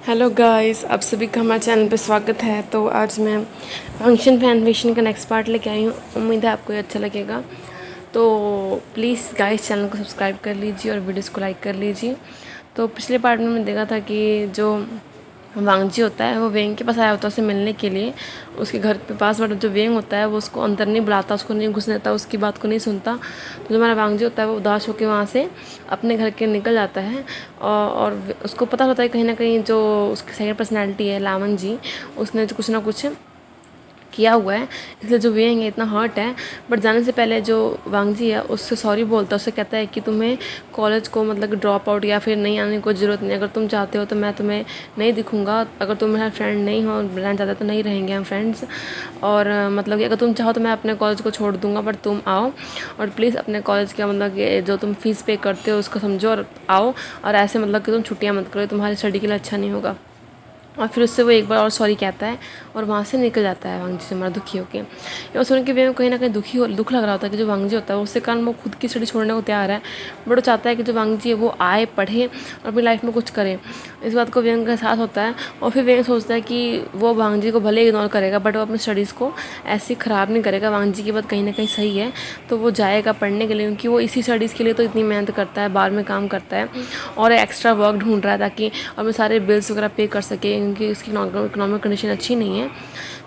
Hello guys, आप सभी का हमारे चैनल पे स्वागत है। तो आज मैं फंक्शन फैनवेशन का नेक्स्ट पार्ट लेके आई हूँ। उम्मीद है आपको ये अच्छा लगेगा। तो प्लीज़ गाइस चैनल को सब्सक्राइब कर लीजिए और वीडियोस को लाइक कर लीजिए। तो पिछले पार्ट में मैंने देखा था कि जो वांगजी होता है वो वेंग के पास आया होता है उसे मिलने के लिए उसके घर पे पास, बट जो वेंग होता है वो उसको अंदर नहीं बुलाता, उसको नहीं घुसने देता, उसकी बात को नहीं सुनता। तो जो हमारा वांगजी होता है वो उदास होकर वहाँ से अपने घर के निकल जाता है। और उसको पता होता है कहीं ना कहीं जो उसकी सेकंड पर्सनैलिटी है लावंग जी, उसने जो कुछ ना कुछ किया हुआ है, इसलिए जो वेंग है इतना हर्ट है। बट जाने से पहले जो वांगजी है उससे सॉरी बोलता है, उससे कहता है कि तुम्हें कॉलेज को मतलब ड्रॉप आउट या फिर नहीं आने की कोई ज़रूरत नहीं। अगर तुम चाहते हो तो मैं तुम्हें नहीं दिखूंगा, अगर तुम मेरा फ्रेंड नहीं हो रहना चाहते तो नहीं रहेंगे हम फ्रेंड्स। और मतलब कि अगर तुम चाहो तो मैं अपने कॉलेज को छोड़ दूंगा, बट तुम आओ और प्लीज़ अपने कॉलेज का मतलब कि जो तुम फीस पे करते हो उसको समझो और आओ। और ऐसे मतलब कि तुम छुट्टियाँ मत करो, तुम्हारी स्टडी के लिए अच्छा नहीं होगा। और फिर उससे वो एक बार और सॉरी कहता है और वहाँ से निकल जाता है वांगजी से हमारा दुखी होकर। और सुन के वे में कहीं ना कहीं दुख लग रहा होता है कि जो वांगजी होता है उससे कारण वो खुद की स्टडी छोड़ने को तैयार है, बट वो चाहता है कि जो वांगजी है वो आए, पढ़े और अपनी लाइफ में कुछ करे। इस बात को वेंग का साथ होता है। और फिर वेंग सोचता है कि वो वांगजी को भले इग्नोर करेगा बट वो अपनी स्टडीज़ को ऐसे ख़राब नहीं करेगा। वांगजी की बात कहीं ना कहीं सही है, तो वो जाएगा पढ़ने के लिए, क्योंकि वो इसी स्टडीज़ के लिए तो इतनी मेहनत करता है, बाहर में काम करता है और एक्स्ट्रा वर्क ढूंढ रहा है ताकि अपने सारे बिल्स वगैरह पे कर सके, क्योंकि उसकी इकोनॉमिक कंडीशन अच्छी नहीं है।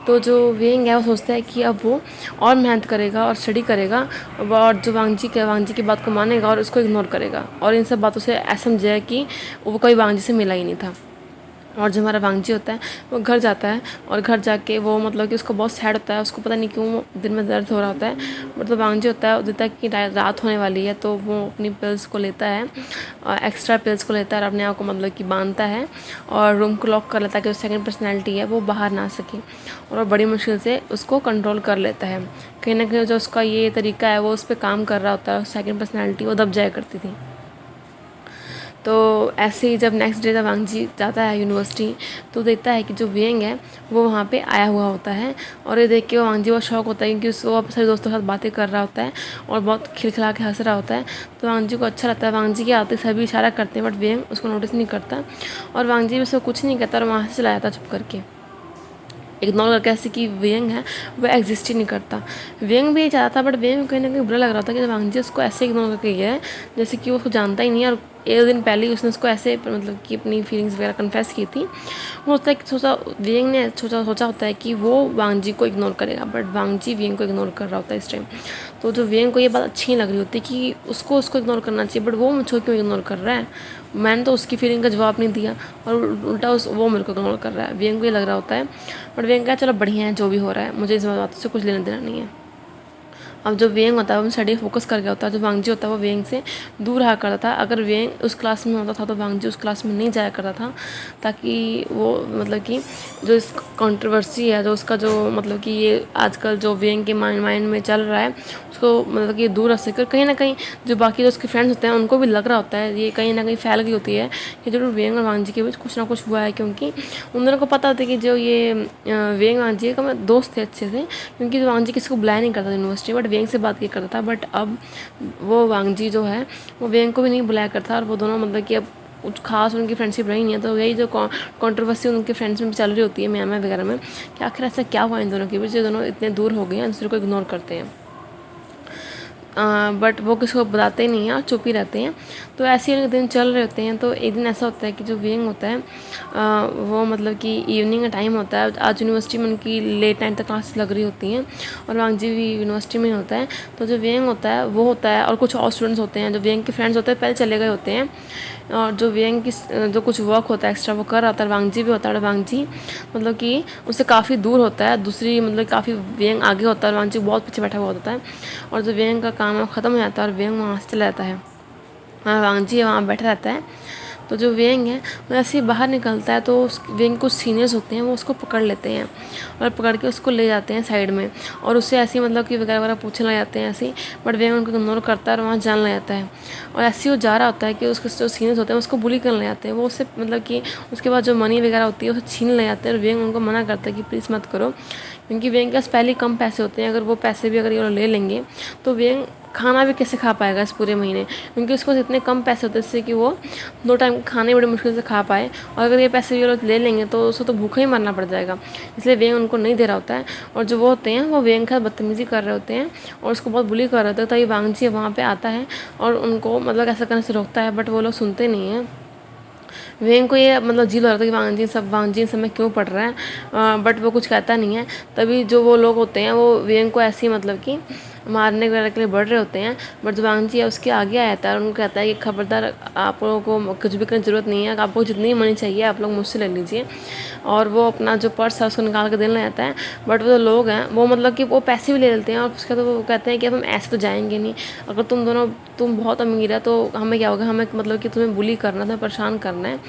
तो जो वेंग है वो सोचता है कि अब वो और मेहनत करेगा और स्टडी करेगा और जो वांगजी की बात को मानेगा और उसको इग्नोर करेगा और इन सब बातों से ऐसा समझेगा कि वो कोई वांगजी से मिला ही नहीं था। और जो हमारा वांगजी होता है वो घर जाता है और घर जाके वो मतलब कि उसको बहुत सैड होता है, उसको पता नहीं क्यों दिल में दर्द हो रहा होता है। मतलब वांगजी होता है देता है कि रात होने वाली है, तो वो अपनी पिल्स को लेता है, एक्स्ट्रा पिल्स को लेता है और अपने आप को मतलब कि बांधता है और रूम को लॉक कर लेता है कि जो सेकंड पर्सनैलिटी है वो बाहर ना सके। और वो बड़ी मुश्किल से उसको कंट्रोल कर लेता है। कहीं ना कहीं जो उसका ये तरीका है वो उस पर काम कर रहा होता है, सेकंड पर्सनैलिटी वो दब जाया करती थी। तो ऐसे ही जब नेक्स्ट डे जब वांगजी जाता है यूनिवर्सिटी तो देखता है कि जो वेंग है वो वहाँ पे आया हुआ होता है। और ये देख के वो वांगजी बहुत शौक होता है, क्योंकि वो अपने सारे दोस्तों के साथ बातें कर रहा होता है और बहुत खिलखिला के हंस रहा होता है। तो वांगजी को अच्छा लगता है। वांगजी के आते सभी इशारा करते हैं बट वेंग उसको नोटिस नहीं करता और वांगजी भी उसको कुछ नहीं कहता और वहाँ से चला जाता चुप करके, इग्नोर करके, ऐसे कि वेंग है वो एग्जिस्ट ही नहीं करता। वेंग भी ये चाहता था बट वेंग को कहीं ना कहीं बुरा लग रहा था कि वांगजी उसको ऐसे इग्नोर करके गया है जैसे कि वो उसको जानता ही नहीं है। और एक दिन पहले ही उसने उसको ऐसे मतलब कि अपनी फीलिंग्स वगैरह कन्फेस की थी। वो होता है कि वेंग ने सोचा होता है कि वो वांगजी को इग्नोर करेगा, बट वांगजी वेंग को इग्नोर कर रहा होता है इस टाइम। तो जो वेंग को ये बात अच्छी नहीं लग रही होती कि उसको इग्नोर करना चाहिए, बट वो मुझको क्यों इग्नोर कर रहा है, मैंने तो उसकी फीलिंग का जवाब नहीं दिया और उल्टा वो मेरे को इग्नोर कर रहा है। वेंग को ये लग रहा होता है, बट वेंग का चलो बढ़िया है जो भी हो रहा है, मुझे इस बात से कुछ लेना देना नहीं है। अब जो वेंग होता है वो स्टडी फोकस कर गया होता है, जो वांगजी होता है वो वेंग से दूर रहा करता था। अगर वेंग उस क्लास में होता था तो वांगजी उस क्लास में नहीं जाया करता था, ताकि वो मतलब कि जो इस कंट्रोवर्सी है, जो उसका जो मतलब कि ये आजकल जो वेंग के माइंड में चल रहा है उसको मतलब कि दूर रख सके। और कहीं ना कहीं जो बाकी जो उसके फ्रेंड्स होते हैं उनको भी लग रहा होता है, ये कहीं ना कहीं फैल गई होती है कि जरूर वेंग और वांगजी के बीच कुछ ना कुछ हुआ है, क्योंकि उन दोनों को पता होता है कि जो ये वेंग वांगजी का दोस्त थे अच्छे से, क्योंकि जो वांगजी किसी को बुलाया नहीं करता था यूनिवर्सिटी, बट वेंग से बात किया करता था। बट अब वो वांगजी जो है वो वेंग को भी नहीं बुलाया करता और वो दोनों मतलब कि अब कुछ खास उनकी फ्रेंडशिप रही नहीं है। तो यही जो कंट्रोवर्सी उनके फ्रेंड्स में भी चल रही होती है म्यामा वगैरह में कि आखिर ऐसा क्या हुआ इन दोनों के बीच, ये दोनों इतने दूर हो गए हैं, दूसरे को इग्नोर करते हैं। बट वो किसी को बताते ही नहीं हैं और चुप ही रहते हैं। तो ऐसे ही दिन चल रहे होते हैं। तो एक दिन ऐसा होता है कि जो वेंग होता है वो मतलब कि इवनिंग का टाइम होता है, आज यूनिवर्सिटी में उनकी लेट नाइट तक क्लासेस लग रही होती हैं और वांगजी भी यूनिवर्सिटी में होता है। तो जो वेंग होता है वो होता है और कुछ और स्टूडेंट्स होते हैं, जो वेंग के फ्रेंड्स होते हैं पहले चले गए होते हैं और जो वेंग की जो कुछ वर्क होता है एक्स्ट्रा वो कर रहा होता है। वांगजी भी होता है और वांगजी मतलब कि उससे काफ़ी दूर होता है, दूसरी मतलब काफ़ी वेंग आगे होता है और वांगजी बहुत पीछे बैठा हुआ होता है। और जो वेंग का काम है ख़त्म हो जाता है और वेंग वहाँ से चला जाता है। वांगजी वहाँ बैठा रहता है। तो जो वेंग है वो ऐसे ही बाहर निकलता है तो उस वेंग कुछ सीनियर्स होते हैं वो उसको पकड़ लेते हैं और पकड़ के उसको ले जाते हैं साइड में और उससे ऐसे ही मतलब कि वगैरह वगैरह पूछने लग जाते हैं ऐसे ही। बट वेंग उनको इग्नोर करता है और वहाँ जाने लग जाता है और ऐसे ही वो जा रहा होता है कि उसके जो सीनियर्स होते हैं उसको बुली करने लग जाते हैं। वो उससे मतलब कि उसके बाद जो मनी वगैरह होती है उसे छीन ले जाते हैं और वेंग उनको मना करता है कि प्लीज़ मत करो, क्योंकि वेंग के पास पहले कम पैसे होते हैं। अगर वो पैसे भी अगर ये ले लेंगे तो वेंग खाना भी कैसे खा पाएगा इस पूरे महीने, क्योंकि उसके पास इतने कम पैसे होते हैं जिससे कि वो 2 टाइम खाने बड़ी मुश्किल से खा पाए। और अगर ये पैसे ये लोग ले लेंगे तो उसको तो भूखा ही मरना पड़ जाएगा, इसलिए वेंग उनको नहीं दे रहा होता है। और जो वो होते हैं वो वेंग के साथ बदतमीज़ी कर रहे होते हैं और उसको बहुत बुली कर रहे होते हैं। तभी वांगजी वहाँ पर आता है और उनको मतलब ऐसा करने से रोकता है, बट वो लोग सुनते नहीं हैं। वेंग को ये मतलब अजीब लग रहा था कि वांगजी सब में क्यों पढ़ रहा है, बट वो कुछ कहता नहीं है। तभी जो वो लोग होते हैं वो वेंग को ऐसे ही मतलब कि मारने वगैरह के लिए बढ़ रहे होते हैं, बट जो वांगजी है उसके आगे आ जाता है और उनको कहता है कि खबरदार, आप लोगों को कुछ भी करने की ज़रूरत नहीं है, आपको जितनी मनी चाहिए आप लोग मुझसे ले लीजिए। और वो अपना जो पर्स है उसको निकाल कर देने लगता है, बट वो जो लोग हैं वो मतलब कि वो पैसे भी ले लेते हैं और उसके तो वो कहते हैं कि अब हम ऐसे तो जाएंगे नहीं, अगर तुम बहुत अमीर है तो हमें क्या होगा, हमें मतलब कि तुम्हें बुली करना था, परेशान करना है।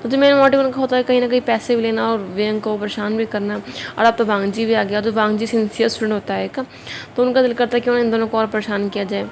तो जो मेन मोटिव उनका होता है कहीं ना कहीं पैसे भी लेना और वेंग को परेशान भी करना। और अब तो वांगजी भी आ गया, जो वांगजी सिंसियर स्टूडेंट होता है एक, तो उनका दिल करता है कि उन्हें इन दोनों को और परेशान किया जाए।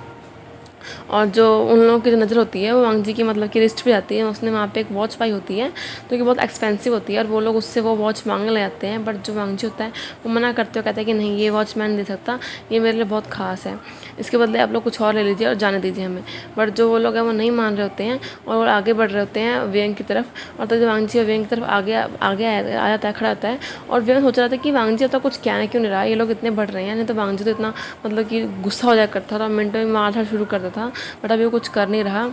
और जो उन लोगों की जो नज़र होती है वो वांगजी की मतलब कि रिस्ट पे जाती है। उसने वहाँ पे एक वॉच पाई होती है जो कि बहुत एक्सपेंसिव होती है और वो लोग उससे वो वॉच मांगने ले जाते हैं, बट जो वांगजी होता है वो मना करते हुए कहता है कि नहीं, ये वॉच मैं नहीं दे सकता, ये मेरे लिए बहुत खास है, इसके बदले आप लोग कुछ और ले लीजिए और जाने दीजिए हमें। बट जो वो लोग हैं वो नहीं मान रहे होते हैं और वो आगे बढ़ रहे होते हैं वेंग की तरफ। और तो जो वांगजी वेंग की तरफ आगे आगे आ जाता है, खड़ा होता है और वेंग सोच रहा था कि वांगजी अब तक कुछ कहना क्यों नहीं रहा, ये लोग इतने बढ़ रहे हैं। नहीं तो वांगजी तो इतना मतलब कि गुस्सा हो जाया करता था, मिनटों में मार शुरू करता था, बट अभी वो कुछ कर नहीं रहा।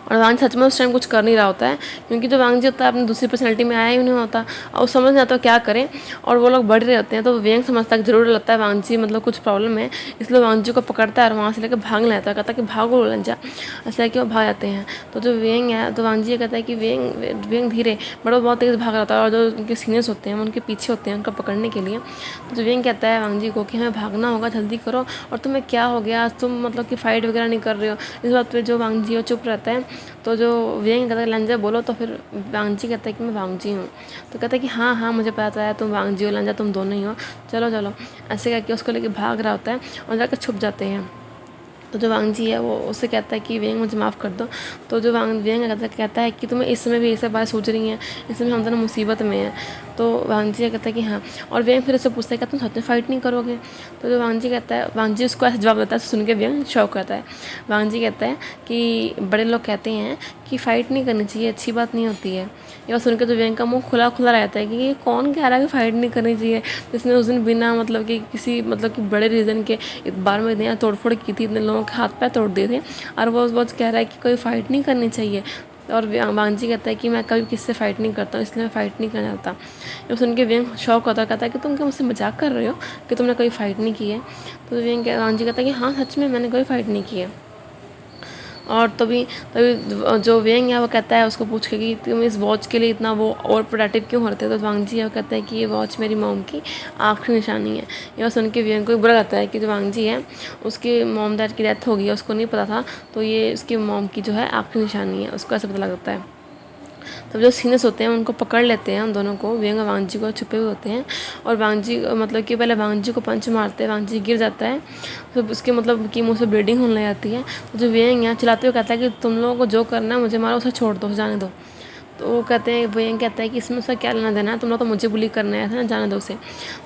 और वांगजी सच में उस टाइम कुछ कर नहीं रहा होता है, क्योंकि जो वांगजी होता है अपनी दूसरी पर्सनैलिटी में आया ही नहीं होता और वो समझ नहीं आता क्या करें। और वो लोग बढ़ रहे होते हैं तो वेंग समझता है जरूर लगता है वांगजी मतलब कुछ प्रॉब्लम है, इसलिए वांगजी को पकड़ता है और वहाँ से लेकर भागने लगता है, कहता है कि भागो लंजा, ऐसा कि वो भाग जाते हैं। तो जो वेंग है तो वांगजी ये कहता है कि वेंग धीरे, बट वो बहुत तेज़ भाग रहा था और जो उनके सीनियर्स होते हैं उनके पीछे होते हैं उनको पकड़ने के लिए। तो जो वेंग कहता है वांगजी को कि हमें भागना होगा, जल्दी करो, और तुम्हें क्या हो गया, आज तुम मतलब कि फ़ाइट वगैरह नहीं कर रहे हो। इस बात पर जो वांगजी है चुप रहता है। तो जो वेंग कहता है लंजा बोलो, तो फिर वांगजी कहता है कि मैं वांगजी हूँ। तो कहता है कि हाँ हाँ मुझे पता है तुम वांगजी हो, लंजा तुम दोनों ही हो, चलो चलो, ऐसे करके उसको लेके भाग रहा होता है और जाकर छुप जाते हैं। तो जो वांगजी है वो उससे कहता है कि वेंग मुझे माफ़ कर दो। तो जो वेंग कहता है कि तुम्हें इस समय भी ये सब बात सोच रही हैं, इस समय हम दोनों मुसीबत में हैं। तो वांगजी कहता है कि हाँ, और वेंग फिर उससे पूछता है कि तुम सच में फ़ाइट नहीं करोगे। तो जो वांगजी कहता है, वांगजी उसको ऐसे जवाब देता है, सुन के वेंग शौक करता है। वांगजी कहता है कि बड़े लोग कहते हैं कि फ़ाइट नहीं करनी चाहिए, अच्छी बात नहीं होती है। या सुन के तो वेंग का मुँह खुला खुला रहता है कि ये कौन कह रहा है कि फ़ाइट नहीं करनी चाहिए, जिसने उस दिन बिना मतलब कि किसी मतलब कि बड़े रीज़न के एक बार में इतनी तोड़फोड़ की थी, इतने लोगों के हाथ पैर तोड़ दिए थे, और वो कह रहा है कि कोई फ़ाइट नहीं करनी चाहिए। और वांगजी कहता है कि मैं कभी किससे फ़ाइट नहीं करता हूँ, इसलिए मैं फ़ाइट नहीं करना चाहता। ये सुन के वेंग शौक होता है, कहता है कि तुम क्या मुझसे मजाक कर रहे हो कि तुमने कोई फ़ाइट नहीं की है। तो वांगजी कहता है कि हाँ सच में मैंने कोई फ़ाइट नहीं की है। और तभी तभी जो वेंग है वो कहता है उसको पूछ के कि तुम इस वॉच के लिए इतना वो और प्रोटेक्टिव क्यों होते हो। तो वांगजी है वो कहता है कि ये वॉच मेरी मॉम की आखिरी निशानी है। यह सुन के वेंग को बुरा लगता है कि जो वांगजी है उसके मॉम डैड की डेथ हो गई है, उसको नहीं पता था, तो ये उसकी मॉम की जो है आखिरी निशानी है, उसको ऐसा पता लगता है। तब जो सीनियर्स होते हैं उनको पकड़ लेते हैं, उन दोनों को, वेंग और वांगजी को, छुपे हुए होते हैं। और वांगजी मतलब कि पहले वांगजी को पंच मारते हैं, वांगजी गिर जाता है, तो उसके मतलब कि मुँह से ब्लीडिंग होने लग जाती है। तो जो वेंग यहाँ चिल्लाते हुए कहता है कि तुम लोगों को जो करना है मुझे मारो, उसे छोड़ दो, जाने दो। तो वो कहते हैं, वेंग कहता है कि इसमें उसका क्या लेना देना है, तुम लोग तो मुझे बुली करना है ना, जाने दो उसे।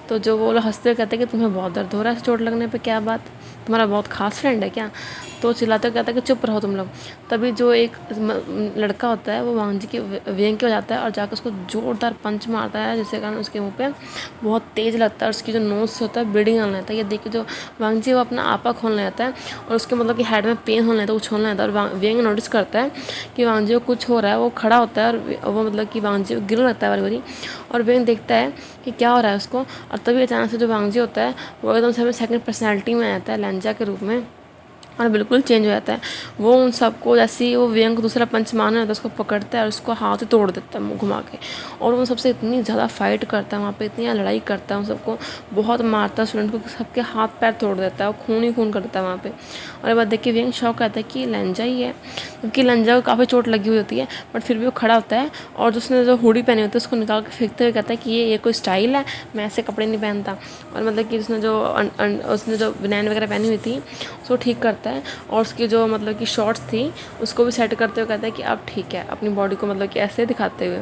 तो जो वो लोग हंसते हुए कहते हैं कि तुम्हें बहुत दर्द हो रहा है चोट लगने पे, क्या बात, तुम्हारा बहुत खास फ्रेंड है क्या। तो चिल्लाते हुए कहता है कि चुप रहो तुम लोग। तभी जो एक लड़का होता है वो वांगजी के वेंग के हो जाता है और जाकर उसको जोरदार पंच मारता है, जिसके कारण उसके मुंह पे बहुत तेज़ लगता है और उसकी जो नोज से होता है ब्लीडिंग आने लगता है। ये देख के जो वांगजी वो अपना आपा खोलने लगता है और उसके मतलब कि हेड में पेन होने लगता है, वो छोड़ने लगता है। और वेंग नोटिस करता है कि वांगजी को कुछ हो रहा है, वो खड़ा होता है और वो मतलब कि वांगजी को गिरने लगता है बारी बारी। और वेंग देखता है कि क्या हो रहा है उसको, और तभी अचानक से जो वांगजी होता है वो एकदम से हमें सेकंड पर्सनैलिटी में आ जाता है, लंजा के रूप में, और बिल्कुल चेंज हो जाता है। वो उन सबको, जैसे ही वो वेंग को दूसरा पंच मारने लगता है उसको पकड़ता है और उसको हाथ ही तोड़ देता है मुँह घुमा के। और वो सबसे इतनी ज़्यादा फाइट करता है वहाँ पे, इतनी लड़ाई करता है, उन सबको बहुत मारता है, स्टूडेंट को सबके हाथ पैर तोड़ देता है, वो खून ही खून कर देता है वहाँ पे। और ये बात देख के वेंग शौक आता है कि लंजा ही है, क्योंकि लंजा को काफ़ी चोट लगी हुई होती है, बट फिर भी वो खड़ा होता है और उसने जो हुडी पहनी होती है उसको निकाल के फेंकते हुए कहता है कि ये कोई स्टाइल है, मैं ऐसे कपड़े नहीं पहनता। और मतलब कि उसने जो बनैन वगैरह पहनी हुई थी उसको ठीक करता है और उसकी जो मतलब कि शॉर्ट्स थी उसको भी सेट करते हुए कहता है कि अब ठीक है, अपनी बॉडी को मतलब कि ऐसे दिखाते हुए।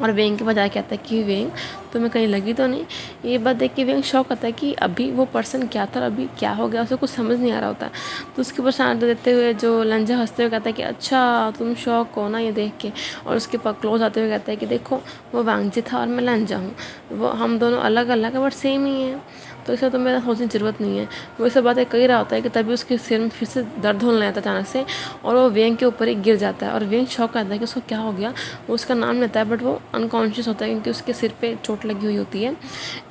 और वेंग के पास जाके कहता है कि वेंग तुम्हें कहीं लगी तो नहीं। ये बात देख के वेंग शॉक होता है कि अभी वो पर्सन क्या था और अभी क्या हो गया, उसे कुछ समझ नहीं आ रहा होता है। तो उसके ऊपर शांत देते हुए जो लंजा हंसते हुए कहता है कि अच्छा तुम शॉक हो ना ये देख के, और उसके पास क्लोज आते हुए कहता है कि देखो वो वांगजी था और मैं लंजा हूँ, वो हम दोनों अलग अलग है बट सेम ही है, तो इसे तुम्हें सोचने की ज़रूरत नहीं है। वो सब बातें कही रहा होता है कि तभी उसके सिर में फिर से दर्द होने लगता है अचानक से, और वो वेंग के ऊपर ही गिर जाता है। और वेंग शॉक आता है कि उसको क्या हो गया। वो उसका नाम लेता है बट वो अनकॉन्शियस होता है क्योंकि उसके सिर पे चोट लगी हुई होती है।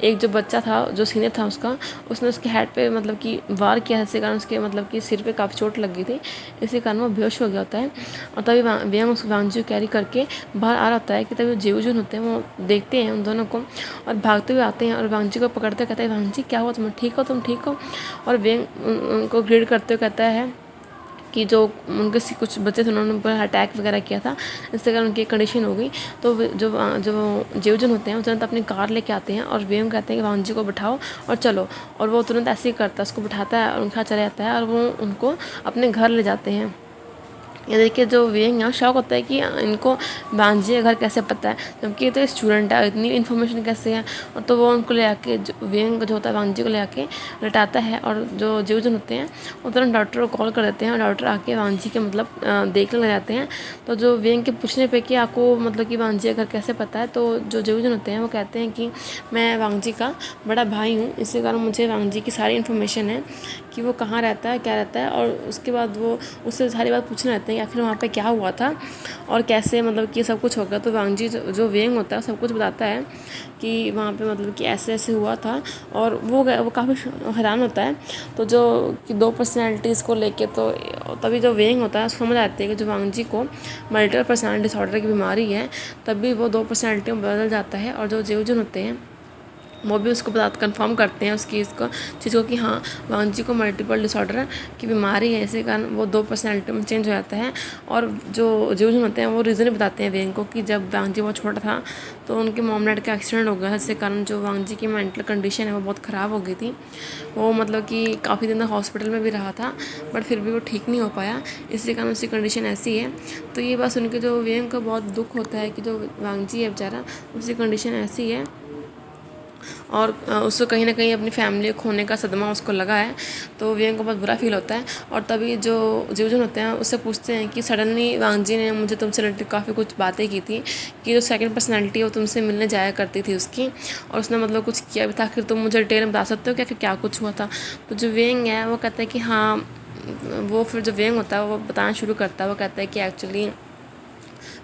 एक जो बच्चा था जो सीनियर था उसका, उसने उसके हेड पे मतलब कि वार किया, जिसके कारण उसके मतलब कि सिर पे काफ़ी चोट लग गई थी, इसी कारण वो बेहोश हो गया होता है। और तभी वेंग उस वांगजी को कैरी करके बाहर आ रहा होता है कि तभी जेवजुन होते हैं वो देखते हैं उन दोनों को और भागते हुए आते हैं और वांगजी को पकड़ते कहते हैं वांगजी क्या हुआ, तुम ठीक हो, तुम ठीक हो। और वेंग उनको ग्रीड करते हुए कहता है कि जो उनके कुछ बच्चे थे उन्होंने ऊपर अटैक वगैरह किया था, इससे कारण उनकी कंडीशन हो गई। तो जो जेवजन होते हैं वो तुरंत अपनी कार लेके आते हैं और वेंग कहते हैं कि वांगजी को बिठाओ और चलो, और वो तुरंत ऐसे ही करता है, उसको बिठाता है और उनके साथ चला जाता है और वो उनको अपने घर ले जाते हैं। ये देखिए जो वेंग यहाँ शौक होता है कि इनको वांगजी का घर कैसे पता है, जबकि ये तो स्टूडेंट है, इतनी इन्फॉर्मेशन कैसे है। और तो वो उनको ले आके वेंग जो होता है वांगजी को ले आके लटाता है और जो जेवजन होते हैं वो तुरंत डॉक्टर को कॉल कर देते हैं और डॉक्टर आके वांगजी के मतलब देखने लग जाते हैं। तो जो वेंग के पूछने पे कि आपको मतलब कि वांगजी का घर कैसे पता है, तो जो जेवजन होते हैं वो कहते हैं कि मैं वांगजी का बड़ा भाई हूँ, इसी कारण मुझे वांगजी की सारी इन्फॉर्मेशन है कि वो कहाँ रहता है क्या रहता है। और उसके बाद वो उससे सारी बात पूछने लगते हैं कि आखिर वहाँ पे क्या हुआ था और कैसे मतलब कि सब कुछ हो गया। तो वांगजी जो वेंग होता है सब कुछ बताता है कि वहाँ पे मतलब कि ऐसे ऐसे हुआ था, और वो काफ़ी हैरान होता है। तो जो कि दो पर्सनैलिटीज़ को लेके, तो तभी जो वेंग होता है उसको समझ आती है कि जो वांगजी को मल्टीपल पर्सनैलिटी डिसऑर्डर की बीमारी है, तभी वो दो पर्सनैलिटी में बदल जाता है। और जो जेवजन होते हैं वो भी उसको बता कंफर्म करते हैं उसकी इसको चीज़ को कि हाँ वांगजी को मल्टीपल डिसऑर्डर की बीमारी है, इसी कारण वो दो पर्सनैलिटी में चेंज हो जाता है। और जो जेवजन होते हैं वो रीज़न बताते हैं वेंग को कि जब वांगजी बहुत छोटा था तो उनके मॉम डैड का एक्सीडेंट हो गया, जिसके कारण जो वांगजी की मेंटल कंडीशन है वो बहुत ख़राब हो गई थी। वो मतलब कि काफ़ी दिन तक हॉस्पिटल में भी रहा था बट फिर भी वो ठीक नहीं हो पाया, इसी कारण उसकी कंडीशन ऐसी है। तो ये बात सुन के जो वेंग को बहुत दुख होता है कि जो वांगजी है बेचारा उसकी कंडीशन ऐसी है, और उसको कहीं ना कहीं अपनी फैमिली खोने का सदमा उसको लगा है। तो वेंग को बहुत बुरा फील होता है। और तभी जो जेवजन होते हैं उससे पूछते हैं कि सडनली वांगजी ने मुझे तुमसे रिलेटेड काफ़ी कुछ बातें की थी कि जो सेकंड पर्सनैलिटी है वो तुमसे मिलने जाया करती थी उसकी, और उसने मतलब कुछ किया भी था, आखिर तुम मुझे डिटेल में बता सकते हो क्या कि क्या कुछ हुआ था। तो जो वेंग है वो कहता है कि हाँ, वो फिर जो वेंग होता है वो बताना शुरू करता है। वो कहता है कि एक्चुअली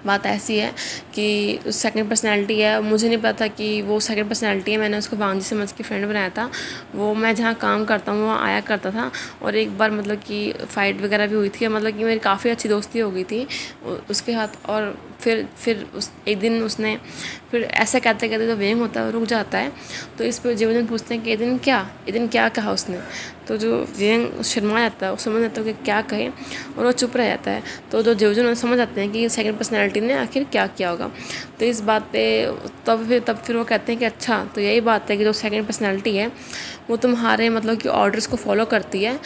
बात ऐसी है कि सेकंड पर्सनैलिटी है, मुझे नहीं पता कि वो सेकंड पर्सनैलिटी है, मैंने उसको वांगजी समझ के फ्रेंड बनाया था। वो मैं जहाँ काम करता हूँ वहाँ आया करता था, और एक बार मतलब कि फ़ाइट वगैरह भी हुई थी, मतलब कि मेरी काफ़ी अच्छी दोस्ती हो गई थी उसके साथ। और फिर उस एक दिन उसने फिर ऐसा कहते कहते जो वेंग होता है वो रुक जाता है। तो इस पर जेवजन पूछते हैं कि ये दिन क्या कहा उसने। तो जो वेंग शर्मा जाता है, वो समझ जाता है कि क्या कहे, और वो चुप रह जाता है। तो जो जेवजन समझ आते हैं कि सेकंड पर्सनैलिटी ने आखिर क्या किया होगा। तो इस बात पे तब फिर वो कहते हैं कि अच्छा तो यही बात है कि जो सेकंड पर्सनैलिटी है वो तुम्हारे मतलब कि ऑर्डर्स को फॉलो करती है।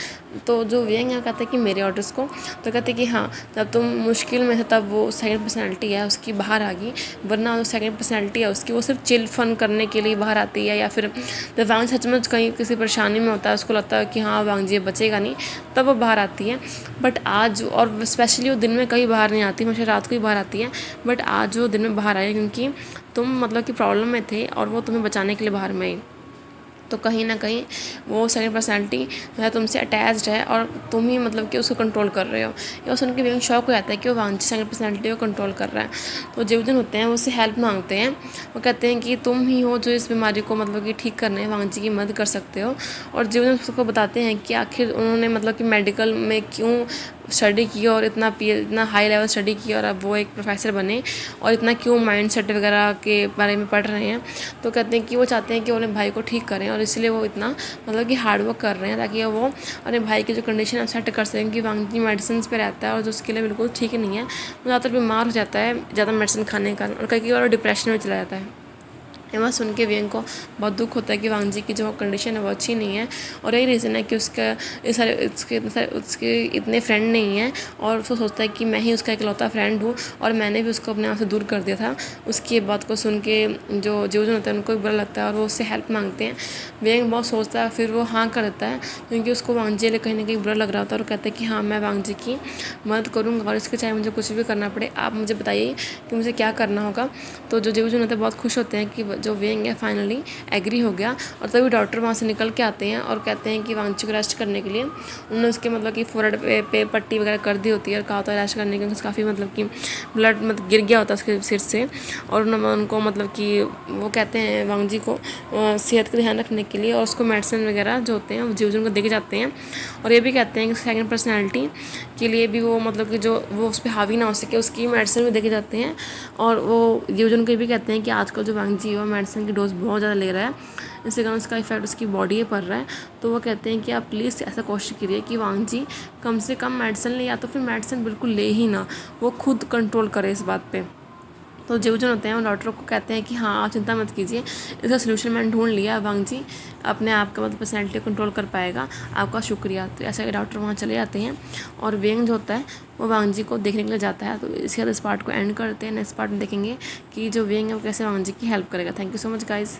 तो जो वेंग है कहते हैं कि मेरे ऑर्डर्स को, तो कहते हैं कि हाँ जब तुम मुश्किल में थे तब वो सेकंड पर्सनैलिटी है उसकी बाहर आ गई, वरना जो सेकंड पर्सनैलिटी है उसकी वो सिर्फ चिल फन करने के लिए बाहर आती है। या फिर जब वांग सच में कहीं किसी परेशानी में होता है, उसको लगता है कि हाँ वांगजी बचेगा नहीं, तब वो बाहर आती है। बट आज, और स्पेशली वो दिन में कहीं बाहर नहीं आती, हमेशा रात को ही बाहर आती है, बट आज वो दिन में बाहर आई क्योंकि तुम मतलब कि प्रॉब्लम में थे और वो तुम्हें बचाने के लिए बाहर में आई। तो कहीं ना कहीं वो सेकंड पर्सनैलिटी जो है तुमसे अटैच्ड है और तुम ही मतलब कि उसको कंट्रोल कर रहे हो। या सुन के वेंग शौक हो जाता है कि वो वांगजी सेकंड पर्सनैलिटी को कंट्रोल कर रहा है। तो जेवजन होते हैं वो उससे हेल्प मांगते हैं, वो कहते हैं कि तुम ही हो जो इस बीमारी को मतलब कि ठीक करने वांगजी की मदद कर सकते हो। और जेवजन उसको बताते हैं कि आखिर उन्होंने मतलब कि मेडिकल में क्यों स्टडी की और इतना हाई लेवल स्टडी की और अब वो एक प्रोफेसर बने, और इतना क्यों माइंड सेट वगैरह के बारे में पढ़ रहे हैं। तो कहते हैं कि वो चाहते हैं कि वो अपने भाई को ठीक करें, और इसलिए वो इतना मतलब कि हार्ड वर्क कर रहे हैं ताकि वो अपने भाई की जो कंडीशन सेट कर सकें। कि वांगजी मेडिसिन पे रहता है और जो उसके लिए बिल्कुल ठीक नहीं है, वो ज़्यादातर बीमार हो जाता है ज़्यादा मेडिसिन खाने के कारण, और कई बार डिप्रेशन में चला जाता है। ये बात सुन के वेंग को बहुत दुख होता है कि वांग जी की जो कंडीशन है वो अच्छी नहीं है, और यही रीज़न है कि उसके इतने फ्रेंड नहीं हैं, और वो सोचता है कि मैं ही उसका इकलौता फ्रेंड हूँ और मैंने भी उसको अपने आप से दूर कर दिया था। उसकी बात को सुन के जो जीवजन होता है उनको भी बुरा लगता है और वो उससे हेल्प मांगते हैं। वेंग बहुत सोचता है, फिर वो हाँ कर देता है क्योंकि उसको वांग जी कहीं ना कहीं बुरा लग रहा होता है, और कहता है कि हाँ मैं वांग जी की मदद करूँगा और इसके चाहे मुझे कुछ भी करना पड़े, आप मुझे बताइए कि मुझे क्या करना होगा। तो जो जीवजन होते हैं बहुत खुश होते हैं कि जो वेंग है फाइनली एग्री हो गया, और तभी डॉक्टर वहाँ से निकल के आते हैं और कहते हैं कि वांग जी को रेस्ट करने के लिए उन्होंने उसके मतलब कि फोरहेड पे पट्टी वगैरह कर दी होती है, और कहा होता है रेस्ट करने के लिए काफ़ी मतलब कि ब्लड मतलब गिर गया होता है उसके सिर से, और उन्होंने उनको मतलब कि वो कहते हैं वांग जी को सेहत का ध्यान रखने के लिए, और उसको मेडिसिन वगैरह जो होते हैं वो जीवजन को देके जाते हैं, और ये भी कहते हैं कि सेकंड पर्सनैलिटी के लिए भी वो मतलब कि जो वो उस पर हावी ना हो सके उसकी मेडिसिन भी देके जाते हैं। और वो जीवजन को ये भी कहते हैं कि आजकल जो वांग जी है वो मेडिसिन की डोज बहुत ज़्यादा ले रहा है, इससे कारण उसका इफेक्ट उसकी बॉडी पर पड़ रहा है। तो वो कहते हैं कि आप प्लीज़ ऐसा कोशिश करिए कि वांग जी कम से कम मेडिसिन ले, या तो फिर मेडिसिन बिल्कुल ले ही ना, वो खुद कंट्रोल करे इस बात पे। तो जीवजन होते हैं वो डॉक्टर को कहते हैं कि हाँ आप चिंता मत कीजिए, इसका सोल्यूशन मैंने ढूंढ लिया, वांग जी अपने आप का मतलब पर्सनैलिटी कंट्रोल कर पाएगा, आपका शुक्रिया। तो ऐसा डॉक्टर वहाँ चले जाते हैं, और वेंग जो होता है वो वांग जी को देखने के लिए जाता है। तो इसके बाद इस पार्ट को एंड करते हैं, नेक्स्ट पार्ट में देखेंगे कि जो वेंग है वो कैसे वांग जी की हेल्प करेगा। Thank you so much guys.